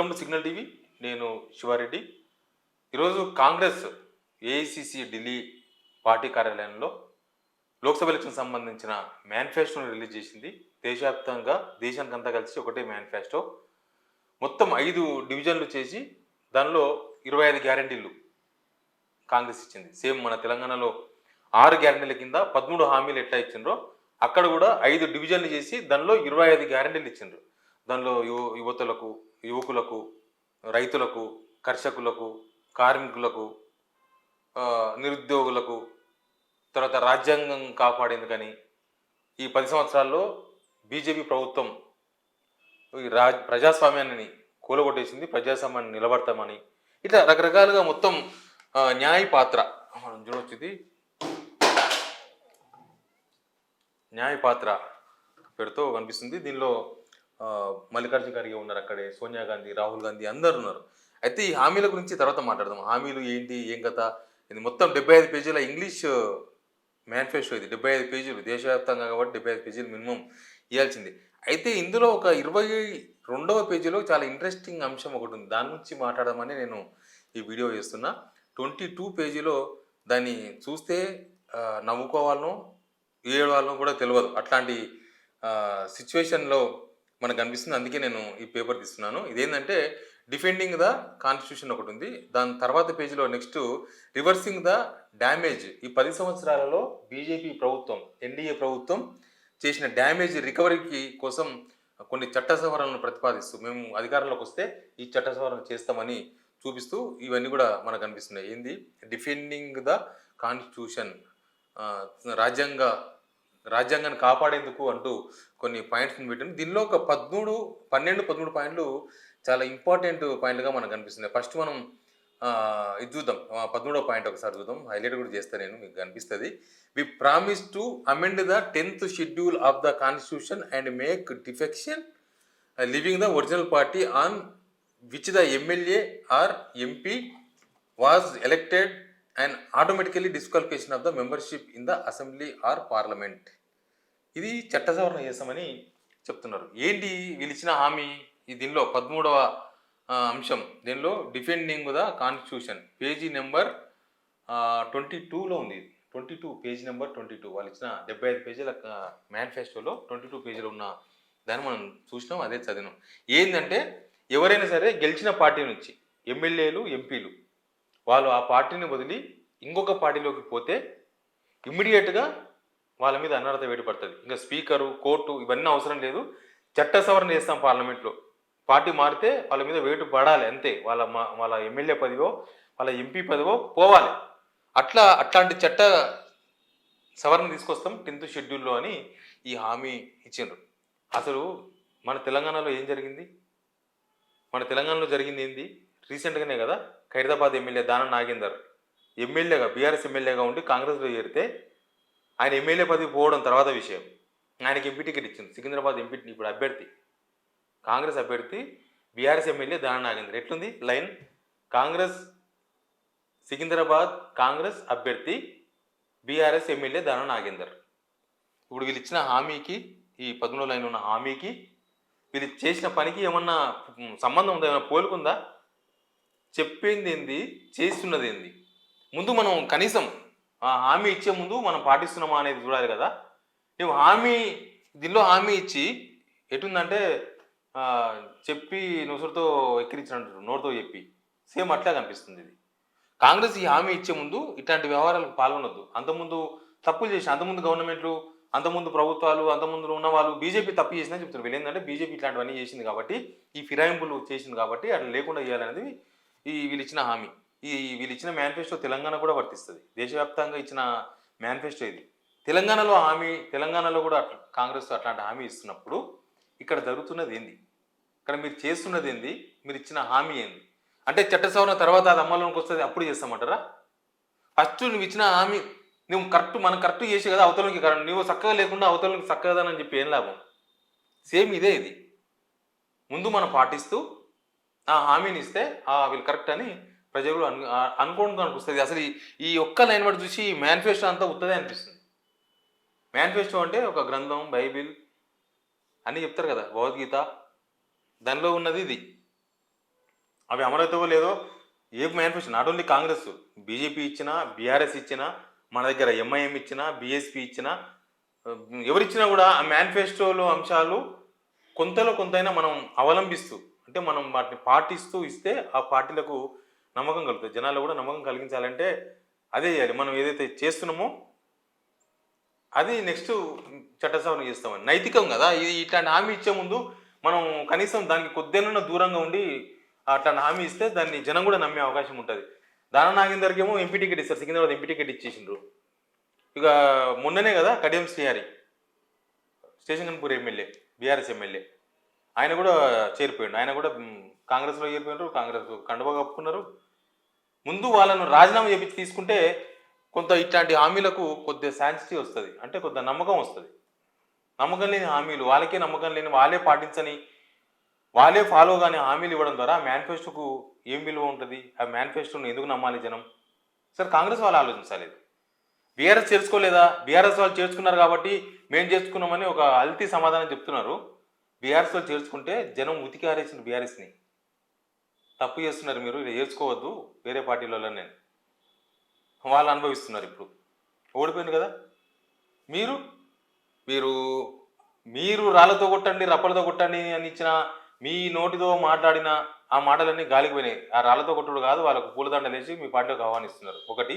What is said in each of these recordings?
Welcome to signal TV. నేను శివారెడ్డి. ఈరోజు Congress AICC Delhi party కార్యాలయంలో లోక్సభ ఎలక్షన్ సంబంధించిన మేనిఫెస్టోను రిలీజ్ చేసింది. దేశవ్యాప్తంగా దేశానికంతా కలిసి ఒకటే మేనిఫెస్టో. మొత్తం 5 డివిజన్లు చేసి దానిలో 25 గ్యారంటీలు కాంగ్రెస్ ఇచ్చింది. సేమ్ మన తెలంగాణలో 6 గ్యారంటీల కింద 13 హామీలు ఎట్లా ఇచ్చిండ్రో అక్కడ కూడా 5 డివిజన్లు చేసి దానిలో 25 గ్యారంటీలు ఇచ్చిండ్రు. దానిలో యువతులకు, యువకులకు, రైతులకు, కర్షకులకు, కార్మికులకు, నిరుద్యోగులకు, తర్వాత రాజ్యాంగం కాపాడేందుకని ఈ 10 సంవత్సరాల్లో బీజేపీ ప్రభుత్వం ఈ ప్రజాస్వామ్యాన్ని కూలగొట్టేసింది, ప్రజాస్వామ్యాన్ని నిలబడతామని ఇట్లా రకరకాలుగా మొత్తం న్యాయ పాత్ర చూడవచ్చు. ఇది న్యాయ పాత్ర పెడుతూ కనిపిస్తుంది. దీనిలో మల్లికార్జున ఖర్గే ఉన్నారు, అక్కడే సోనియా గాంధీ, రాహుల్ గాంధీ అందరు ఉన్నారు. అయితే ఈ హామీల గురించి తర్వాత మాట్లాడదాం. హామీలు ఏంటి, ఏం కథ, ఇది మొత్తం 75 పేజీల ఇంగ్లీష్ మేనిఫెస్టో. ఇది 75 పేజీలు, దేశవ్యాప్తంగా కాబట్టి 75 పేజీలు మినిమం ఇవ్వాల్సింది. అయితే ఇందులో ఒక 22వ పేజీలో చాలా ఇంట్రెస్టింగ్ అంశం ఒకటి ఉంది. దాని గురించి మాట్లాడమని నేను ఈ వీడియో చేస్తున్నా. 22 పేజీలో దాన్ని చూస్తే నవ్వుకోవాలనో ఏడవాలనో కూడా తెలియదు, అట్లాంటి సిచ్యువేషన్లో మనకు కనిపిస్తుంది. అందుకే నేను ఈ పేపర్ తీస్తున్నాను. ఇదేంటంటే డిఫెండింగ్ ద కాన్స్టిట్యూషన్ ఒకటి ఉంది. దాని తర్వాత పేజీలో నెక్స్ట్ రివర్సింగ్ ద డ్యామేజ్. ఈ 10 సంవత్సరాలలో బీజేపీ ప్రభుత్వం, ఎన్డీఏ ప్రభుత్వం చేసిన డ్యామేజ్ రికవరీకి కోసం కొన్ని చట్ట సవరణలను ప్రతిపాదిస్తూ మేము అధికారంలోకి వస్తే ఈ చట్ట సవరణ చేస్తామని చూపిస్తూ ఇవన్నీ కూడా మనకు కనిపిస్తున్నాయి. ఏంది డిఫెండింగ్ ద కాన్స్టిట్యూషన్, రాజ్యాంగాన్ని కాపాడేందుకు అంటూ కొన్ని పాయింట్స్ని పెట్టింది. దీనిలో ఒక 13 పాయింట్లు చాలా ఇంపార్టెంట్ పాయింట్గా మనకు కనిపిస్తున్నాయి. ఫస్ట్ మనం ఇది చూద్దాం. 13వ పాయింట్ ఒకసారి చూద్దాం, హైలైట్ కూడా చేస్తాను నేను, మీకు కనిపిస్తుంది. We promise to amend the 10th schedule of the constitution and make defection leaving the original party on which the MLA or MP was elected and automatically disqualification of the membership in the assembly or parliament. ఇది చట్ట సవరణ చేస్తామని చెప్తున్నారు. ఏంటి వీళ్ళు ఇచ్చిన హామీ? దీనిలో 13వ అంశం, దీనిలో defending the constitution, page number 22లో ఉంది. 22 పేజీ నెంబర్ 22. వాళ్ళు ఇచ్చిన 75 పేజీల మేనిఫెస్టోలో 22 పేజీలో ఉన్న దాన్ని మనం చూసినాం, అదే చదివినాం. ఏంటంటే ఎవరైనా సరే గెలిచిన పార్టీ నుంచి ఎమ్మెల్యేలు, ఎంపీలు వాళ్ళు ఆ పార్టీని వదిలి ఇంకొక పార్టీలోకి పోతే ఇమ్మీడియట్గా వాళ్ళ మీద అనర్హత వేటు పడుతుంది. ఇంకా స్పీకరు, కోర్టు ఇవన్నీ అవసరం లేదు. చట్ట సవరణ చేస్తాం పార్లమెంట్లో. పార్టీ మారితే వాళ్ళ మీద వేటు పడాలి అంతే. వాళ్ళ ఎమ్మెల్యే పదవో వాళ్ళ ఎంపీ పదవో పోవాలి. అట్లాంటి చట్ట సవరణ తీసుకొస్తాం 10th షెడ్యూల్లో అని ఈ హామీ ఇచ్చిండ్రు. అసలు మన తెలంగాణలో ఏం జరిగింది? మన తెలంగాణలో జరిగింది ఏంది? రీసెంట్గానే కదా ఖైరతాబాద్ ఎమ్మెల్యే దానం నాగేందర్ ఎమ్మెల్యేగా, బీఆర్ఎస్ ఎమ్మెల్యేగా ఉండి కాంగ్రెస్లో చేరితే ఆయన ఎమ్మెల్యే పదవి పోవడం తర్వాత విషయం. ఆయనకి ఎంపీ టికెట్ ఇచ్చింది. సికింద్రాబాద్ ఎంపీ ఇప్పుడు అభ్యర్థి, కాంగ్రెస్ అభ్యర్థి బీఆర్ఎస్ ఎమ్మెల్యే దానం నాగేందర్. ఎట్లుంది లైన్? కాంగ్రెస్ సికింద్రాబాద్ కాంగ్రెస్ అభ్యర్థి బీఆర్ఎస్ ఎమ్మెల్యే దానం నాగేందర్. ఇప్పుడు వీళ్ళు ఇచ్చిన హామీకి, ఈ 13వ లైన్ ఉన్న హామీకి వీళ్ళు చేసిన పనికి ఏమన్నా సంబంధం ఉందా? ఏమైనా పోలుకుందా? చెప్పింది ఏంది, చేస్తున్నది ఏంది? ముందు మనం కనీసం ఆ హామీ ఇచ్చే ముందు మనం పాటిస్తున్నామా అనేది చూడాలి కదా. నువ్వు దీనిలో హామీ ఇచ్చి ఎటుందంటే చెప్పి నొసరుతో ఎక్కిరించినట్టు, నోటితో చెప్పి సేమ్ అట్లా కనిపిస్తుంది ఇది. కాంగ్రెస్ ఈ హామీ ఇచ్చే ముందు ఇట్లాంటి వ్యవహారాలకు పాల్గొనొద్దు. అంతకుముందు తప్పులు చేసిన, అంతకుముందు గవర్నమెంట్లు, అంతకుముందు ప్రభుత్వాలు, అంతకుముందు ఉన్న వాళ్ళు బీజేపీ తప్పు చేసిందని చెప్తున్నారు. వీళ్ళు ఏంటంటే బీజేపీ ఇట్లాంటివన్నీ చేసింది కాబట్టి, ఈ ఫిరాయింపులు చేసింది కాబట్టి అట్లా లేకుండా చేయాలనేది వీళ్ళు ఇచ్చిన హామీ. వీళ్ళు ఇచ్చిన మేనిఫెస్టో తెలంగాణ కూడా వర్తిస్తుంది. దేశవ్యాప్తంగా ఇచ్చిన మేనిఫెస్టో ఇది. తెలంగాణలో కూడా కాంగ్రెస్ అట్లాంటి హామీ ఇస్తున్నప్పుడు ఇక్కడ జరుగుతున్నది ఏంది? ఇక్కడ మీరు చేస్తున్నది ఏంది? మీరు ఇచ్చిన హామీ ఏంది? అంటే చట్ట సవరణ తర్వాత అది అమల్లోకి వస్తుంది, అప్పుడు చేస్తామంటారా? ఫస్ట్ నువ్వు ఇచ్చిన హామీ నువ్వు మనం కరెక్ట్ చేసి కదా అవతలకి, నువ్వు చక్కగా లేకుండా అవతలకి చక్కగాదని చెప్పి ఏం లాభం? సేమ్ ఇదే ఇది. ముందు మనం పాటిస్తూ ఆ హామీని ఇస్తే వీళ్ళు కరెక్ట్ అని ప్రజలు అనుకోవడం అనిపిస్తుంది. అసలు ఈ ఒక్క లైన్ బట్టి చూసి మేనిఫెస్టో అంతా ఉత్తదే అనిపిస్తుంది. మేనిఫెస్టో అంటే ఒక గ్రంథం, బైబిల్ అని చెప్తారు కదా, భగవద్గీత, దానిలో ఉన్నది ఇది. అవి అమలవుతావో లేదో ఏ manifesto not only Congress, BJP ఇచ్చినా, బీఆర్ఎస్ ఇచ్చినా, మన దగ్గర ఎంఐఎం ఇచ్చినా, బీఎస్పీ ఇచ్చినా, ఎవరిచ్చినా కూడా ఆ మేనిఫెస్టోలో అంశాలు కొంతలో కొంతైనా మనం అవలంబిస్తూ, అంటే మనం వాటిని పాటిస్తూ ఇస్తే ఆ పార్టీలకు నమ్మకం కలుగుతుంది. జనాల్లో కూడా నమ్మకం కలిగించాలంటే అదే చేయాలి. మనం ఏదైతే చేస్తున్నామో అది నెక్స్ట్ చట్టసభను చేస్తామని నైతికం కదా. ఇది ఇట్లాంటి హామీ ఇచ్చే ముందు మనం కనీసం దానికి కొద్దిగా దూరంగా ఉండి అట్లాంటి హామీ ఇస్తే దాన్ని జనం కూడా నమ్మే అవకాశం ఉంటుంది. దాన నాగేందర్కి ఏమో ఎంపీ టికెట్ ఇస్తారు, సికింద్రాబాద్ ఎంపీ టికెట్ ఇచ్చేసిండ్రు. ఇక మొన్ననే కదా Kadiyam Srihari station Ghanpur MLA, BRS MLA, ఆయన కూడా చేరిపోయాడు. ఆయన కూడా కాంగ్రెస్లో చేరిపోయినారు, కాంగ్రెస్ కండువా కప్పుకున్నారు. ముందు వాళ్ళను రాజీనామా చేపించి తీసుకుంటే కొంత ఇట్లాంటి హామీలకు కొద్దిగా శాంసిటీ వస్తుంది, అంటే కొద్దిగా నమ్మకం వస్తుంది. నమ్మకం లేని హామీలు, వాళ్ళకే నమ్మకం లేని, వాళ్ళే పాటించని, వాళ్ళే ఫాలో కానీ హామీలు ఇవ్వడం ద్వారా మేనిఫెస్టోకు ఏం విలువ ఉంటుంది? ఆ మేనిఫెస్టోను ఎందుకు నమ్మాలి జనం? సరే కాంగ్రెస్ వాళ్ళు ఆలోచించాలి. బీఆర్ఎస్ చేర్చుకోలేదా? బీఆర్ఎస్ వాళ్ళు చేర్చుకున్నారు కాబట్టి మేము చేర్చుకున్నామని ఒక అల్తీ సమాధానం చెప్తున్నారు. బీఆర్ఎస్ వాళ్ళు చేర్చుకుంటే జనం ఉతికి ఆరేసిన బీఆర్ఎస్ని. తప్పు చేస్తున్నారు మీరు, ఇది చేర్చుకోవద్దు వేరే పార్టీలలో, నేను వాళ్ళు అనుభవిస్తున్నారు. ఇప్పుడు ఓడిపోయింది కదా. మీరు మీరు మీరు రాళ్ళతో కొట్టండి, రప్పలతో కొట్టండి అని ఇచ్చిన, మీ నోటితో మాట్లాడిన ఆ మాటలన్నీ గాలికి పోయినాయి. ఆ రాళ్ళతో కొట్టుడు కాదు, వాళ్ళకు పూలదండలు వేసి మీ పార్టీలోకి ఆహ్వానిస్తున్నారు. ఒకటి,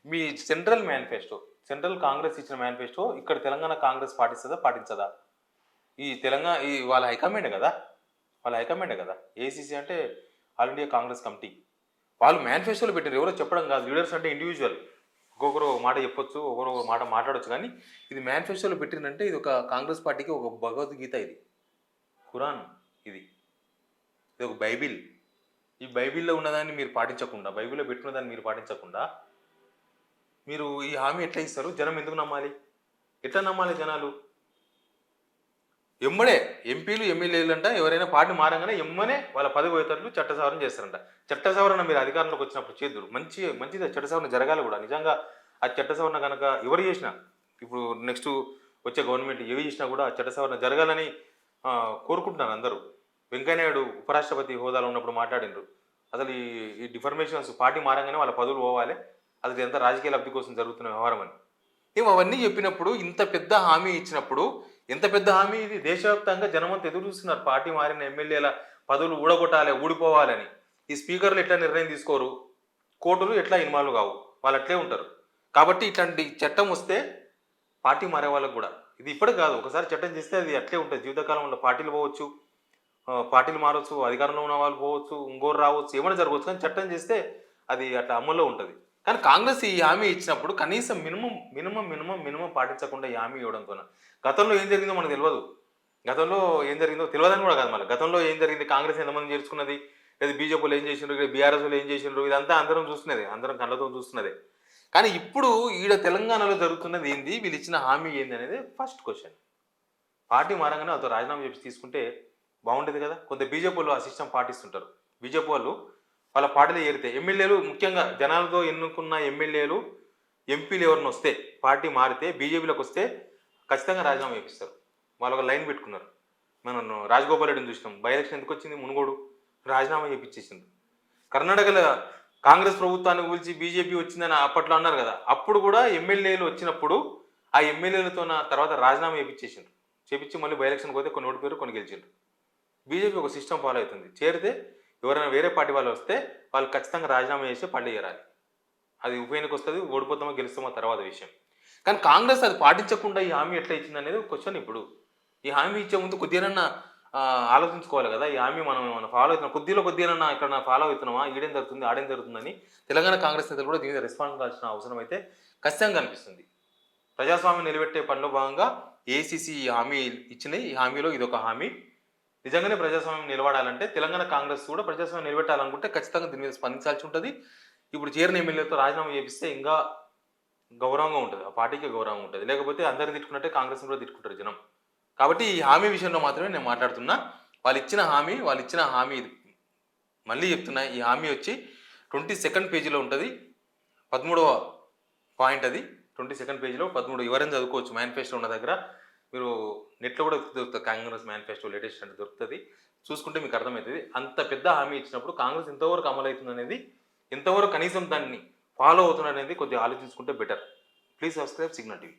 మీ సెంట్రల్ మేనిఫెస్టో, సెంట్రల్ కాంగ్రెస్ ఇచ్చిన మేనిఫెస్టో ఇక్కడ తెలంగాణ కాంగ్రెస్ పాటిస్తుందా పాటించదా? ఈ తెలంగాణ ఈ వాళ్ళ హైకమాండే కదా, వాళ్ళ హైకమాండే కదా. ఏసీసీ అంటే ఆల్ ఇండియా కాంగ్రెస్ కమిటీ, వాళ్ళు మేనిఫెస్టోలో పెట్టారు. ఎవరో చెప్పడం కాదు. లీడర్స్ అంటే ఇండివిజువల్, ఒక్కొక్కరు మాట చెప్పొచ్చు, ఒక్కొక్కరు మాట మాట్లాడవచ్చు. కానీ ఇది మేనిఫెస్టోలో పెట్టిందంటే ఇది ఒక కాంగ్రెస్ పార్టీకి ఒక భగవద్గీత, ఇది ఖురాన్, ఇది ఇది ఒక బైబిల్. ఈ బైబిల్లో ఉన్నదాన్ని మీరు పాటించకుండా, బైబిల్లో పెట్టిన దాన్ని మీరు పాటించకుండా మీరు ఈ హామీ ఎట్లా ఇస్తారు? జనం ఎందుకు నమ్మాలి? ఎట్లా నమ్మాలి జనాలు? ఎమ్మడే ఎంపీలు ఎమ్మెల్యేలు అంట ఎవరైనా పార్టీ మారంగానే ఎమ్మనే వాళ్ళ పదవి పోయేటట్లు చట్ట సవరణ చేస్తారంట. చట్ట సవరణ మీరు అధికారంలోకి వచ్చినప్పుడు చేద్దురు, మంచిది చట్ట సవరణ జరగాలి కూడా. నిజంగా ఆ చట్ట సవరణ కనుక ఎవరు చేసినా, ఇప్పుడు నెక్స్ట్ వచ్చే గవర్నమెంట్ ఏవి చేసినా కూడా చట్ట సవరణ జరగాలని కోరుకుంటున్నారు అందరూ. వెంకయ్యనాయుడు ఉపరాష్ట్రపతి హోదాలో ఉన్నప్పుడు మాట్లాడినారు, అసలు ఈ డిఫర్మేషన్స్ పార్టీ మారంగానే వాళ్ళ పదవులు పోవాలి, అది ఎంత రాజకీయ లబ్ధి కోసం జరుగుతున్న వ్యవహారం అని. ఏమో అవన్నీ చెప్పినప్పుడు, ఇంత పెద్ద హామీ ఇచ్చినప్పుడు, ఎంత పెద్ద హామీ ఇది, దేశవ్యాప్తంగా జనమంతా ఎదురు చూస్తున్నారు. పార్టీ మారిన ఎమ్మెల్యేల పదవులు ఊడగొట్టాలి, ఊడిపోవాలని. ఈ స్పీకర్లు ఎట్లా నిర్ణయం తీసుకోరు, కోర్టులు ఎట్లా ఇన్వాల్వ్ కావు, వాళ్ళు అట్లే ఉంటారు. కాబట్టి ఇట్లాంటి చట్టం వస్తే పార్టీ మారే వాళ్ళకు కూడా, ఇది ఇప్పటి కాదు, ఒకసారి చట్టం చేస్తే అది అట్లే ఉంటుంది జీవితకాలంలో. పార్టీలు పోవచ్చు, పార్టీలు మారవచ్చు, అధికారంలో ఉన్న వాళ్ళు పోవచ్చు, ఇంకోరు రావచ్చు, ఏమైనా జరగవచ్చు. కానీ చట్టం చేస్తే అది అట్లా అమల్లో ఉంటుంది. కానీ కాంగ్రెస్ ఈ హామీ ఇచ్చినప్పుడు కనీసం మినిమం పాటించకుండా ఈ హామీ ఇవ్వడంతో, గతంలో ఏం జరిగిందో మనకు తెలియదు, గతంలో ఏం జరిగిందో తెలియదని కూడా కాదు, మళ్ళీ గతంలో ఏం జరిగింది, కాంగ్రెస్ ఎంతమంది చేర్చుకున్నది, లేదా బీజేపీలు ఏం చేసిండ్రు, ఇక్కడ బీఆర్ఎస్ వాళ్ళు ఏం చేసిండ్రు, ఇదంతా అందరం చూస్తున్నదే, అందరం కళ్ళతో చూస్తున్నదే. కానీ ఇప్పుడు ఈడ తెలంగాణలో జరుగుతున్నది ఏంది, వీళ్ళు ఇచ్చిన హామీ ఏంది అనేది ఫస్ట్ క్వశ్చన్. పార్టీ మారంగానే వాళ్ళతో రాజీనామా చేసి తీసుకుంటే బాగుండేది కదా. కొంత బీజేపీ వాళ్ళు ఆ సిస్టమ్ పాటిస్తుంటారు. బీజేపీ వాళ్ళు వాళ్ళ పార్టీలో చేరితే ఎమ్మెల్యేలు, ముఖ్యంగా జనాలతో ఎన్నుకున్న ఎమ్మెల్యేలు ఎంపీలు ఎవరిని వస్తే, పార్టీ మారితే బీజేపీలోకి వస్తే ఖచ్చితంగా రాజీనామా చేపిస్తారు. వాళ్ళు ఒక లైన్ పెట్టుకున్నారు. మనం రాజగోపాల్ రెడ్డిని చూసినాం, బై ఎలక్షన్ ఎందుకు వచ్చింది, మునుగోడు రాజీనామా చేపించేసింది. కర్ణాటకలో కాంగ్రెస్ ప్రభుత్వాన్ని కూల్చి బీజేపీ వచ్చిందని అప్పట్లో అన్నారు కదా, అప్పుడు కూడా ఎమ్మెల్యేలు వచ్చినప్పుడు ఆ ఎమ్మెల్యేలతో తర్వాత రాజీనామా చేపించేసిండ్రు. చేపించి మళ్ళీ బై ఎలక్షన్కి పోతే కొన్ని ఓడిపోయారు, కొన్ని గెలిచిండ్రు. బీజేపీ ఒక సిస్టమ్ ఫాలో అవుతుంది. చేరితే ఎవరైనా వేరే పార్టీ వాళ్ళు వస్తే వాళ్ళు ఖచ్చితంగా రాజీనామా చేసి పళ్ళు చేరాలి. అది ఉప ఎన్నిక వస్తుంది, ఓడిపోతామో గెలుస్తామో తర్వాత విషయం. కానీ కాంగ్రెస్ అది పాటించకుండా ఈ హామీ ఎట్లా ఇచ్చింది అనేది క్వశ్చన్. ఇప్పుడు ఈ హామీ ఇచ్చే ముందు కొద్దిగా ఆలోచించుకోవాలి కదా. ఈ హామీ మనం ఫాలో అవుతున్నాం, కొద్దిగా ఇక్కడ ఫాలో అవుతున్నామా, ఈడేం జరుగుతుంది ఆడేం జరుగుతుందని తెలంగాణ కాంగ్రెస్ నేతలు కూడా దీని రెస్పాన్స్ కావాల్సిన అవసరం అయితే ఖచ్చితంగా అనిపిస్తుంది. ప్రజాస్వామ్యం నిలబెట్టే పనిలో భాగంగా ఏసీసీ ఈ హామీ ఇచ్చినాయి. ఈ హామీలో ఇదొక హామీ. నిజంగానే ప్రజాస్వామ్యం నిలబడాలంటే, తెలంగాణ కాంగ్రెస్ కూడా ప్రజాస్వామ్యం నిలబెట్టాలనుకుంటే ఖచ్చితంగా దీని మీద స్పందించాల్సి ఉంటుంది. ఇప్పుడు చేరిన ఎమ్మెల్యేతో రాజీనామా చేపిస్తే ఇంకా గౌరవంగా ఉంటుంది, ఆ పార్టీకి గౌరవంగా ఉంటుంది. లేకపోతే అందరు తిట్టుకున్నట్టే కాంగ్రెస్ కూడా తిట్టుకుంటారు జనం. కాబట్టి ఈ హామీ విషయంలో మాత్రమే నేను మాట్లాడుతున్నా. వాళ్ళు ఇచ్చిన హామీ ఇది. మళ్ళీ చెప్తున్నా, ఈ హామీ వచ్చి 22nd పేజీలో ఉంటుంది, 13వ పాయింట్ అది. 22nd పేజీలో 13 ఎవరైనా చదువుకోవచ్చు, మేనిఫెస్టో ఉన్న దగ్గర మీరు నెట్‌లో కూడా దొరుకుతది. కాంగ్రెస్ మేనిఫెస్టో లేటెస్ట్ అంటే దొరుకుతది. చూసుకుంటే మీకు అర్థమైతది. అంత పెద్ద హామీ ఇచ్చినప్పుడు కాంగ్రెస్ ఎంతవరకు అమలవుతుందనేది, ఎంతవరకు కనీసం దాన్ని ఫాలో అవుతున్నారనేది కొద్దిగా ఆలోచించుకుంటే better. Please subscribe signal TV.